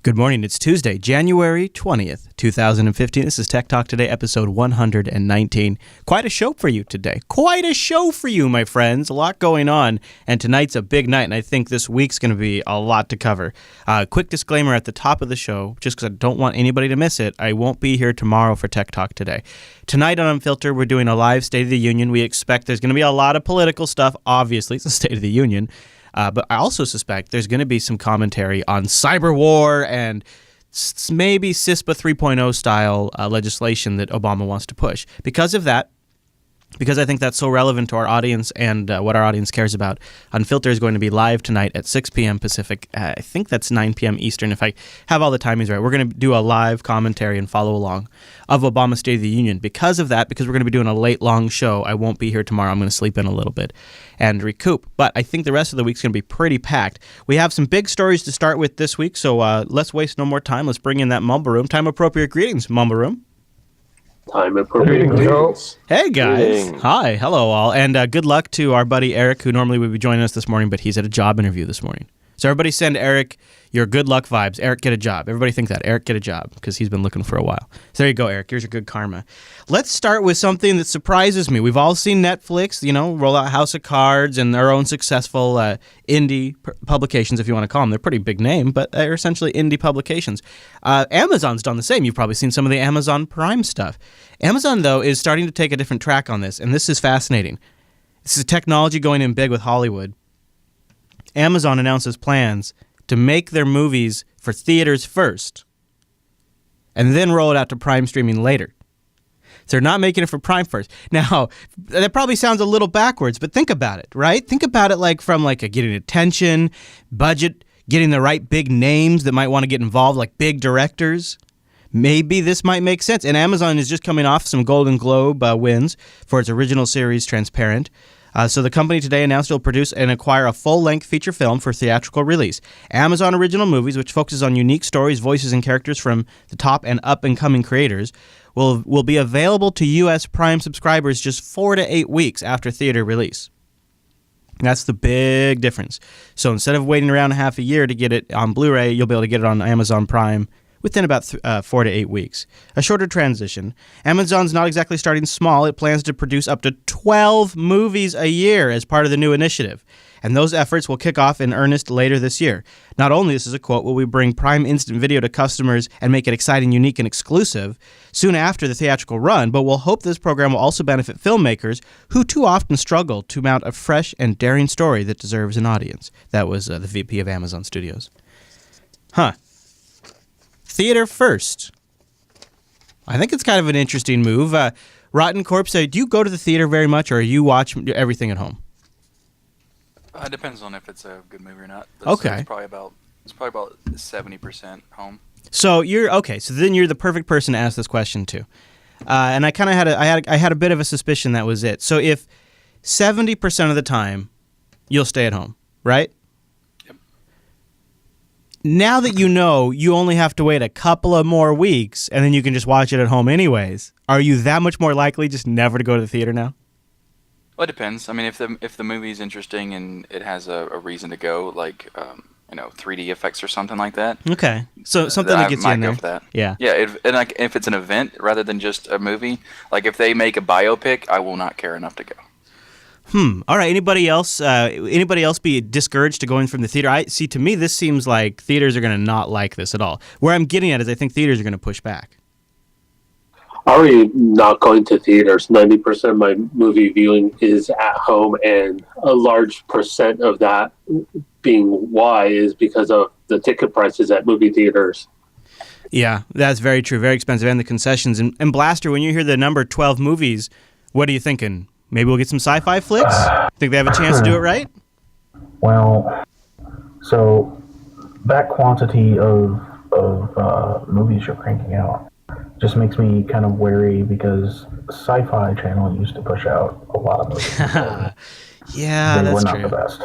Good morning. It's Tuesday, January 20th, 2015. This is Tech Talk Today, episode 119. Quite a show for you today. Quite a show for you, my friends. A lot going on, and tonight's a big night, and I think this week's going to be a lot to cover. Quick disclaimer at the top of the show, just because I don't want anybody to miss it, I won't be here tomorrow for Tech Talk Today. Tonight on Unfiltered, we're doing a live State of the Union. We expect there's going to be a lot of political stuff. Obviously, it's a State of the Union. But I also suspect there's going to be some commentary on cyber war and maybe CISPA 3.0 style legislation that Obama wants to push. Because of that, because I think that's so relevant to our audience and what our audience cares about, Unfiltered is going to be live tonight at 6 p.m. Pacific. I think that's 9 p.m. Eastern, if I have all the timings right. We're going to do a live commentary and follow along of Obama's State of the Union. Because of that, because we're going to be doing a late, long show, I won't be here tomorrow. I'm going to sleep in a little bit and recoup. But I think the rest of the week's going to be pretty packed. We have some big stories to start with this week, so let's waste no more time. Let's bring in that Mumble Room. Time-appropriate greetings, Mumble Room. Time appropriate greetings. Hey, guys. Hi. Hello, all. And good luck to our buddy Eric, who normally would be joining us this morning, but he's at a job interview this morning. So everybody send Eric your good luck vibes. Eric, get a job. Everybody think that. Eric, get a job, because he's been looking for a while. So there you go, Eric. Here's your good karma. Let's start with something that surprises me. We've all seen Netflix, roll out House of Cards and their own successful indie publications, if you want to call them. They're pretty big name, but they're essentially indie publications. Amazon's done the same. You've probably seen some of the Amazon Prime stuff. Amazon, though, is starting to take a different track on this, and this is fascinating. This is technology going in big with Hollywood. Amazon announces plans to make their movies for theaters first and then roll it out to Prime streaming later. So they're not making it for Prime first. Now, that probably sounds a little backwards, but think about it, right? Think about it from getting attention, budget, getting the right big names that might want to get involved, like big directors. Maybe this might make sense. And Amazon is just coming off some Golden Globe wins for its original series, Transparent. So the company today announced it will produce and acquire a full-length feature film for theatrical release. Amazon Original Movies, which focuses on unique stories, voices, and characters from the top and up-and-coming creators, will be available to U.S. Prime subscribers just 4 to 8 weeks after theater release. That's the big difference. So instead of waiting around half a year to get it on Blu-ray, you'll be able to get it on Amazon Prime within about 4 to 8 weeks. A shorter transition. Amazon's not exactly starting small. It plans to produce up to 12 movies a year as part of the new initiative. And those efforts will kick off in earnest later this year. Not only, this is a quote, will we bring Prime Instant Video to customers and make it exciting, unique, and exclusive soon after the theatrical run, but we'll hope this program will also benefit filmmakers who too often struggle to mount a fresh and daring story that deserves an audience. That was the VP of Amazon Studios. Theater first. I think it's kind of an interesting move. Rotten Corpse, do you go to the theater very much, or you watch everything at home? It depends on if it's a good movie or not. Okay. It's probably about 70% home. So so then you're the perfect person to ask this question to. And I kind of had a bit of a suspicion that was it. So if 70% of the time you'll stay at home, right? Now that you only have to wait a couple of more weeks and then you can just watch it at home anyways, are you that much more likely just never to go to the theater now? Well, it depends. I mean, if the movie is interesting and it has a reason to go, like 3D effects or something like that. Okay, so something that gets you in there. I might go for that. Yeah. Yeah, if it's an event rather than just a movie, like if they make a biopic, I will not care enough to go. All right. Anybody else be discouraged to going from the theater? To me, this seems like theaters are going to not like this at all. Where I'm getting at is I think theaters are going to push back. Already not going to theaters. 90% of my movie viewing is at home, and a large percent of that being why is because of the ticket prices at movie theaters. Yeah, that's very true. Very expensive, and the concessions. And Blaster, when you hear the number 12 movies, what are you thinking? Maybe we'll get some sci-fi flicks? Think they have a chance to do it right? Well, so that quantity of movies you're cranking out just makes me kind of wary, because Sci-Fi Channel used to push out a lot of movies. Yeah, they that's were not true. the best.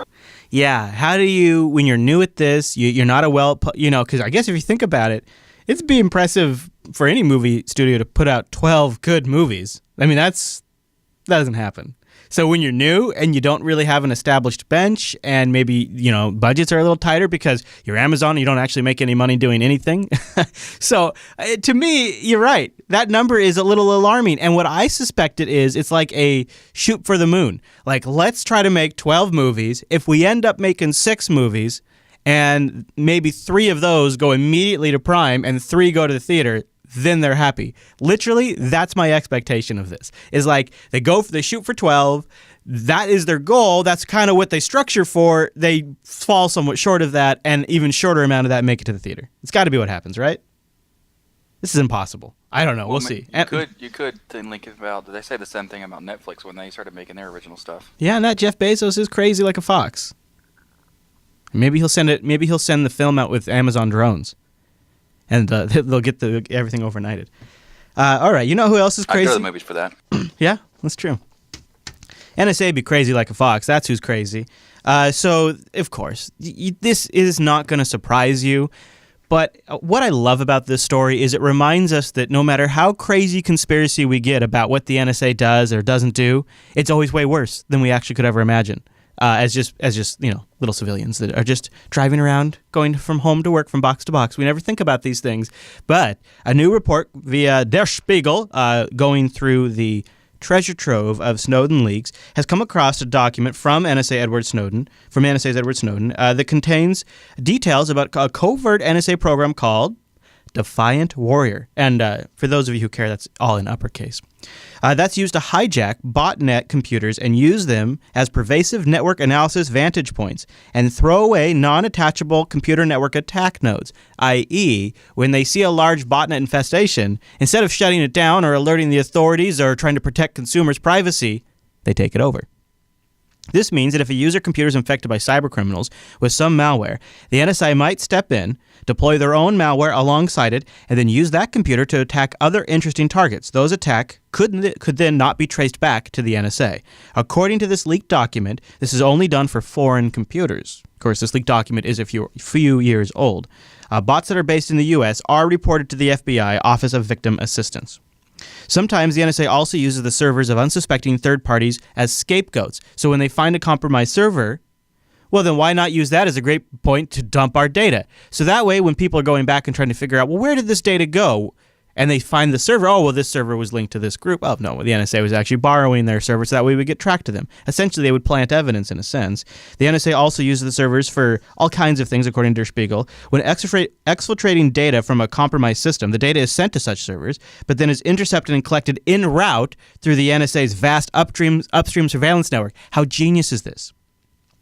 Yeah, how do you, when you're new at this, you're not because I guess if you think about it, it'd be impressive for any movie studio to put out 12 good movies. I mean, that doesn't happen. So when you're new and you don't really have an established bench and maybe, budgets are a little tighter because you're Amazon and you don't actually make any money doing anything. So to me, you're right. That number is a little alarming. And what I suspect it's like a shoot for the moon. Like, let's try to make 12 movies. If we end up making 6 movies and maybe 3 of those go immediately to Prime and 3 go to the theater, then they're happy. Literally, that's my expectation of this. Is like they shoot for 12. That is their goal. That's kind of what they structure for. They fall somewhat short of that, and even shorter amount of that make it to the theater. It's got to be what happens, right? This is impossible. I don't know. We'll see. You could think about. They say the same thing about Netflix when they started making their original stuff. Yeah, and that Jeff Bezos is crazy like a fox. Maybe he'll send it. Maybe he'll send the film out with Amazon drones. And they'll get everything overnighted. All right, you know who else is crazy? I go to the movies for that. Yeah, that's true. NSA be crazy like a fox. That's who's crazy. So, of course, this is not going to surprise you. But what I love about this story is it reminds us that no matter how crazy conspiracy we get about what the NSA does or doesn't do, it's always way worse than we actually could ever imagine. As just little civilians that are just driving around, going from home to work, from box to box. We never think about these things. But a new report via Der Spiegel, going through the treasure trove of Snowden leaks, has come across a document from NSA's Edward Snowden, that contains details about a covert NSA program called Defiant Warrior. And for those of you who care, that's all in uppercase. That's used to hijack botnet computers and use them as pervasive network analysis vantage points and throw away non-attachable computer network attack nodes, i.e., when they see a large botnet infestation, instead of shutting it down or alerting the authorities or trying to protect consumers' privacy, they take it over. This means that if a user computer is infected by cybercriminals with some malware, the NSA might step in, deploy their own malware alongside it, and then use that computer to attack other interesting targets. Those attacks could then not be traced back to the NSA. According to this leaked document, this is only done for foreign computers. Of course, this leaked document is a few years old. Bots that are based in the U.S. are reported to the FBI Office of Victim Assistance. Sometimes the NSA also uses the servers of unsuspecting third parties as scapegoats. So when they find a compromised server, well, then why not use that as a great point to dump our data? So that way, when people are going back and trying to figure out, well, where did this data go? And they find the server, oh, well, this server was linked to this group. Oh, no, the NSA was actually borrowing their server, so that way we get tracked to them. Essentially, they would plant evidence in a sense. The NSA also uses the servers for all kinds of things, according to Der Spiegel. When exfiltrating data from a compromised system, the data is sent to such servers, but then is intercepted and collected en route through the NSA's vast upstream surveillance network. How genius is this?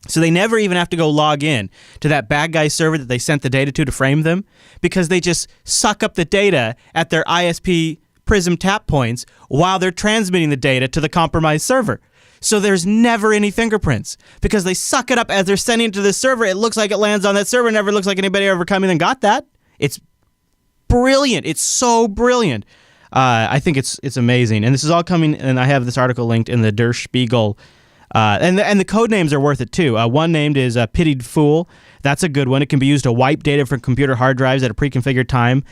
So they never even have to go log in to that bad guy server that they sent the data to frame them, because they just suck up the data at their ISP Prism tap points while they're transmitting the data to the compromised server. So there's never any fingerprints because they suck it up as they're sending it to the server. It looks like it lands on that server. It never looks like anybody ever come in and got that. It's brilliant. It's so brilliant. I think it's amazing. And this is all coming, and I have this article linked in the Der Spiegel. And the code names are worth it too. One named is Pitied Fool. That's a good one. It can be used to wipe data from computer hard drives at a pre-configured time.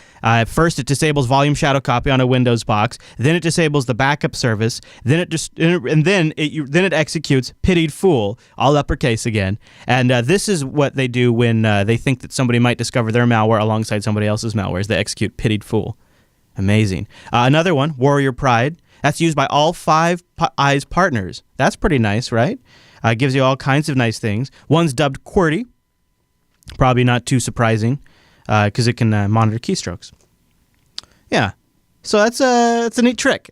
First, it disables volume shadow copy on a Windows box. Then it disables the backup service. Then it executes Pitied Fool, all uppercase again. And this is what they do when they think that somebody might discover their malware alongside somebody else's malware. Is they execute Pitied Fool. Amazing. Another one, Warrior Pride. That's used by all Five Eyes partners. That's pretty nice, right? Gives you all kinds of nice things. One's dubbed QWERTY. Probably not too surprising, because it can monitor keystrokes. Yeah. So that's a neat trick.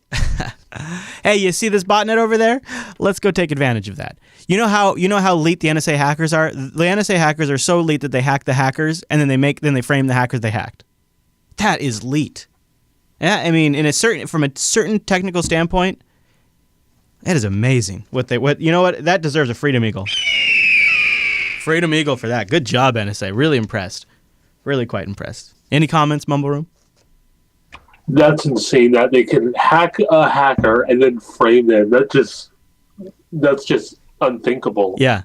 Hey, you see this botnet over there? Let's go take advantage of that. You know how elite the NSA hackers are? The NSA hackers are so elite that they hack the hackers, and then they frame the hackers they hacked. That is elite. Yeah, I mean, from a certain technical standpoint, that is amazing. That deserves a Freedom Eagle. Freedom Eagle for that. Good job, NSA. Really impressed. Really quite impressed. Any comments, Mumble Room? That's insane that they can hack a hacker and then frame them. That's just unthinkable. Yeah.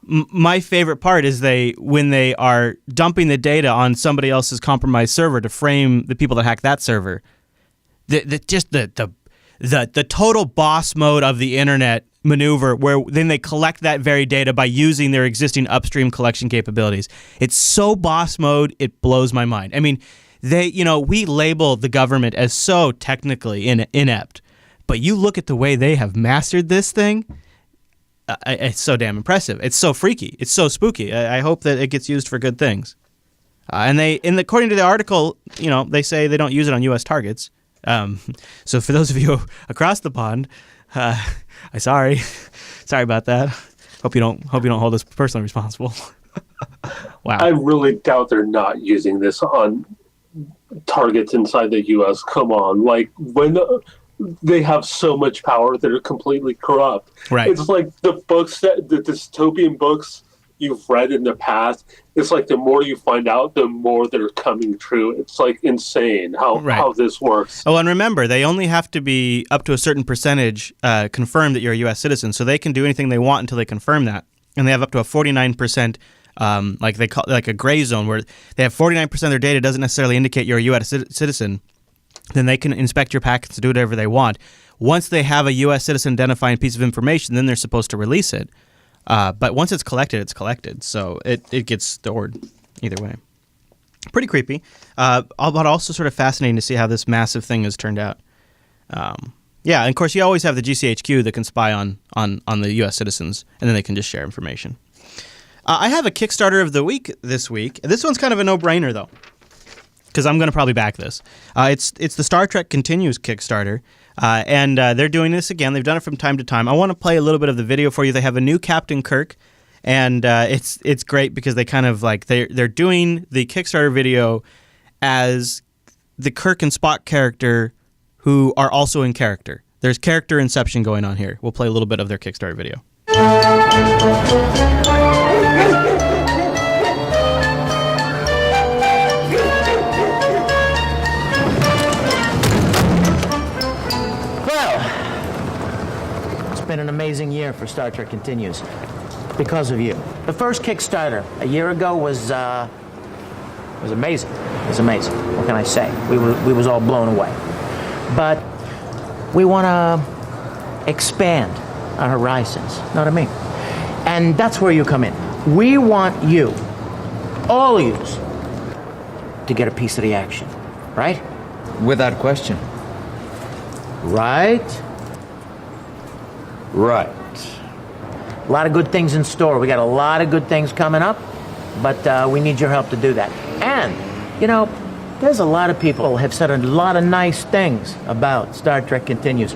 My favorite part is when they are dumping the data on somebody else's compromised server to frame the people that hack that server. The the total boss mode of the internet maneuver, where then they collect that very data by using their existing upstream collection capabilities. It's so boss mode, it blows my mind. I mean, we label the government as so technically inept, but you look at the way they have mastered this thing. It's so damn impressive. It's so freaky. It's so spooky. I hope that it gets used for good things. According to the article, they say they don't use it on U.S. targets. So for those of you across the pond, sorry about that. Hope you don't hold us personally responsible. Wow. I really doubt they're not using this on targets inside the U.S. Come on, like when they have so much power, they're completely corrupt. Right. It's like the dystopian books you've read in the past. It's like the more you find out, the more they're coming true. It's like insane how this works. Oh, and remember, they only have to be up to a certain percentage confirmed that you're a U.S. citizen, so they can do anything they want until they confirm that. And they have up to a 49%, like a gray zone, where they have 49% of their data doesn't necessarily indicate you're a U.S. citizen. Then they can inspect your packets and do whatever they want. Once they have a U.S. citizen identifying piece of information, then they're supposed to release it. But once it's collected, it's collected. So it gets stored either way. Pretty creepy, but also sort of fascinating to see how this massive thing has turned out. Yeah, and of course, you always have the GCHQ that can spy on the U.S. citizens, and then they can just share information. I have a Kickstarter of the week this week. This one's kind of a no-brainer, though, because I'm going to probably back this. It's the Star Trek Continues Kickstarter. And they're doing this again. They've done it from time to time. I want to play a little bit of the video for you. They have a new Captain Kirk, and it's great because they kind of like they're doing the Kickstarter video as the Kirk and Spock character who are also in character. There's character inception going on here. We'll play a little bit of their Kickstarter video. Been an amazing year for Star Trek Continues because of you. The first Kickstarter a year ago was amazing. It was amazing. What can I say? We was all blown away. But we want to expand our horizons. Know what I mean? And that's where you come in. We want you, all yous, to get a piece of the action, right? Without question. Right? Right. A lot of good things in store. We got a lot of good things coming up, but we need your help to do that. And, there's a lot of people have said a lot of nice things about Star Trek Continues.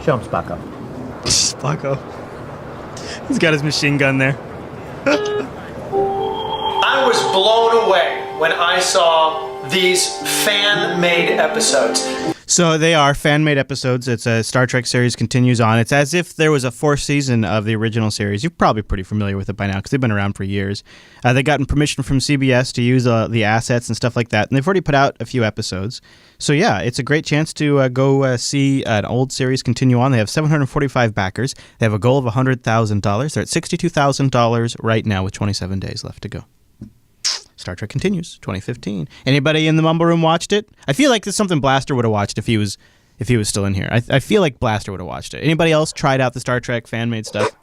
Show them, Spocko. Spocko. He's got his machine gun there. I was blown away when I saw these fan-made episodes. So they are fan-made episodes. It's a Star Trek series continues on. It's as if there was a fourth season of the original series. You're probably pretty familiar with it by now because they've been around for years. They've gotten permission from CBS to use the assets and stuff like that, and they've already put out a few episodes. So yeah, it's a great chance to go see an old series continue on. They have 745 backers. They have a goal of $100,000. They're at $62,000 right now with 27 days left to go. Star Trek Continues, 2015. Anybody in the Mumble Room watched it? I feel like this is something Blaster would have watched if he was still in here. I feel like Blaster would have watched it. Anybody else tried out the Star Trek fan-made stuff?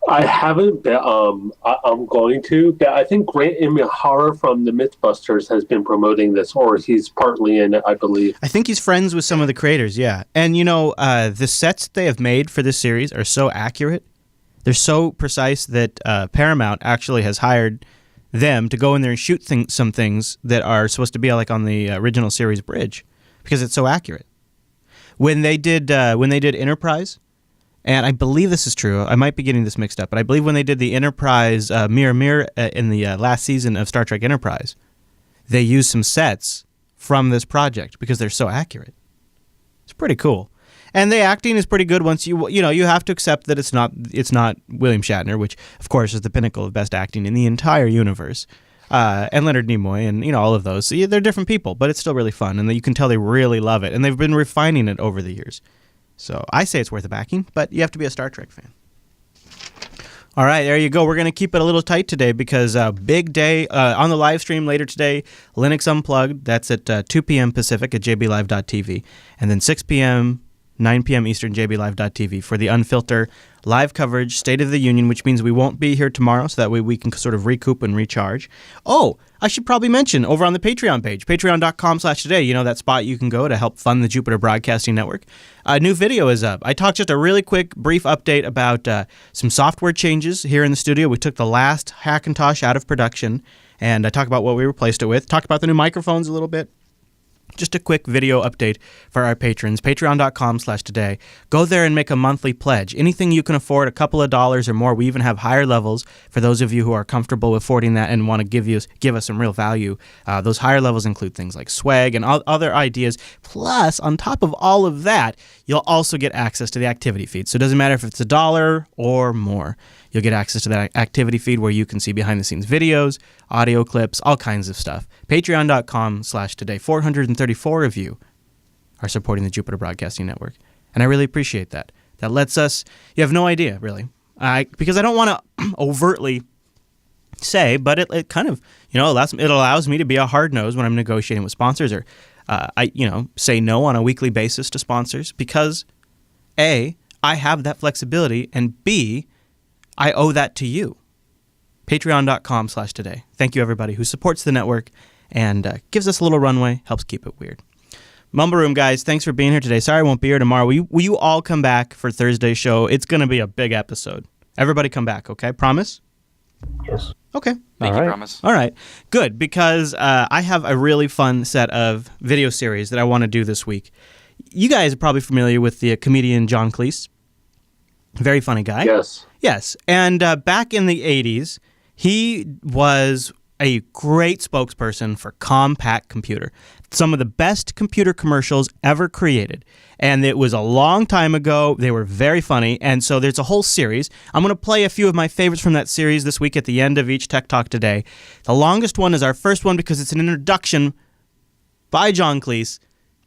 I haven't. I'm going to. I think Grant Imahara from the Mythbusters has been promoting this, or he's partly in it, I believe. I think he's friends with some of the creators, yeah. And, the sets they have made for this series are so accurate. They're so precise that Paramount actually has hired them to go in there and shoot some things that are supposed to be like on the original series bridge because it's so accurate. When they did Enterprise, and I believe this is true, I might be getting this mixed up, but I believe when they did the Enterprise Mirror in the last season of Star Trek Enterprise, they used some sets from this project because they're so accurate. It's pretty cool. And the acting is pretty good once you have to accept that it's not William Shatner, which of course is the pinnacle of best acting in the entire universe, and Leonard Nimoy and all of those. So they're different people, but it's still really fun, and you can tell they really love it, and they've been refining it over the years. So I say it's worth a backing, but you have to be a Star Trek fan. All right, there you go. We're going to keep it a little tight today because big day on the live stream later today, Linux Unplugged. That's at 2 p.m. Pacific at jblive.tv, and then 6 p.m. 9 p.m. Eastern, jblive.tv for the Unfilter live coverage, State of the Union, which means we won't be here tomorrow, so that way we can sort of recoup and recharge. Oh, I should probably mention over on the Patreon page, patreon.com/today, you know, that spot you can go to help fund the Jupiter Broadcasting Network. A new video is up. I talked just a really quick, brief update about some software changes here in the studio. We took the last Hackintosh out of production, and I talked about what we replaced it with. Talked about the new microphones a little bit. Just a quick video update for our patrons, patreon.com/today. Go there and make a monthly pledge. Anything you can afford, a couple of dollars or more. We even have higher levels for those of you who are comfortable affording that and want to give us some real value. Those higher levels include things like swag and other ideas. Plus, on top of all of that, you'll also get access to the activity feed. So it doesn't matter if it's $1 or more. You'll get access to that activity feed where you can see behind-the-scenes videos, audio clips, all kinds of stuff. Patreon.com/today. 434 of you are supporting the Jupiter Broadcasting Network, and I really appreciate that. That lets us, you have no idea, really, because I don't want to overtly say, but it kind of, you know, it allows me to be a hard nose when I'm negotiating with sponsors, or say no on a weekly basis to sponsors, because A, I have that flexibility, and B, I owe that to you. Patreon.com/today. Thank you, everybody who supports the network and gives us a little runway, helps keep it weird. Mumble Room, guys, thanks for being here today. Sorry I won't be here tomorrow. Will you all come back for Thursday's show? It's going to be a big episode. Everybody come back, okay? Promise? Yes. Okay. Thank you, promise. All right. Good, because I have a really fun set of video series that I want to do this week. You guys are probably familiar with the comedian John Cleese. Very funny guy. Yes. Yes. And back in the 80s, he was a great spokesperson for Compaq Computer. Some of the best computer commercials ever created. And it was a long time ago. They were very funny. And so there's a whole series. I'm going to play a few of my favorites from that series this week at the end of each Tech Talk Today. The longest one is our first one because it's an introduction by John Cleese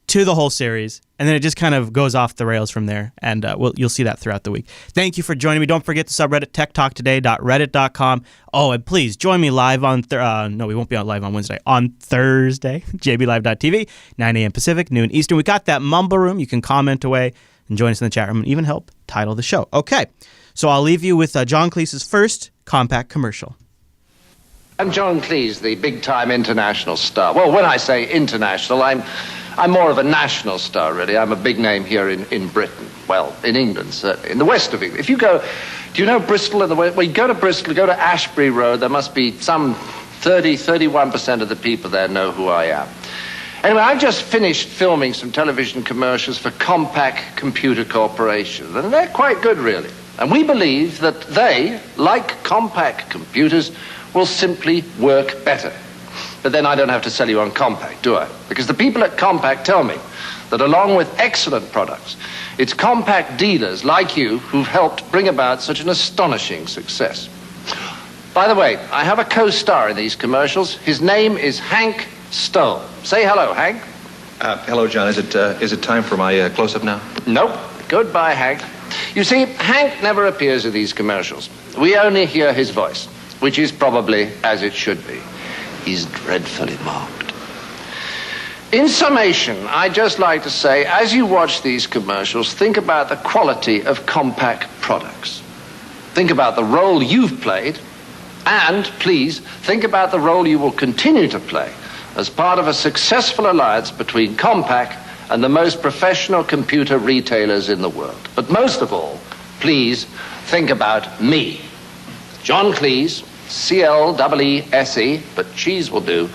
to the whole series, and then it just kind of goes off the rails from there, and you'll see that throughout the week. Thank you for joining me. Don't forget the subreddit, techtalktoday.reddit.com. Oh, and please join me live on no, we won't be live on Wednesday. On Thursday, jblive.tv, 9 a.m. Pacific, noon Eastern. We got that Mumble Room. You can comment away and join us in the chat room and even help title the show. Okay, so I'll leave you with John Cleese's first Compaq commercial. I'm John Cleese, the big-time international star. Well, when I say international, I'm more of a national star, really. I'm a big name here in Britain. Well, in England, certainly. In the west of England. If you go, do you know Bristol in the west? Well, you go to Bristol, go to Ashbury Road, there must be some 31% of the people there know who I am. Anyway, I've just finished filming some television commercials for Compaq Computer Corporation, and they're quite good, really. And we believe that they, like Compaq computers, will simply work better. But then I don't have to sell you on Compaq, do I? Because the people at Compaq tell me that along with excellent products, it's Compaq dealers like you who've helped bring about such an astonishing success. By the way, I have a co-star in these commercials. His name is Hank Stoll. Say hello, Hank. Hello, John. Is it time for my close-up now? Nope. Goodbye, Hank. You see, Hank never appears in these commercials. We only hear his voice, which is probably as it should be. He's dreadfully marked. In summation, I'd just like to say, as you watch these commercials, think about the quality of Compaq products. Think about the role you've played, and please, think about the role you will continue to play as part of a successful alliance between Compaq and the most professional computer retailers in the world. But most of all, please, think about me, John Cleese, C-L-E-E-S-E, but cheese will do,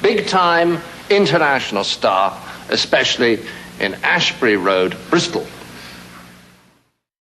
big-time international star, especially in Ashbury Road, Bristol.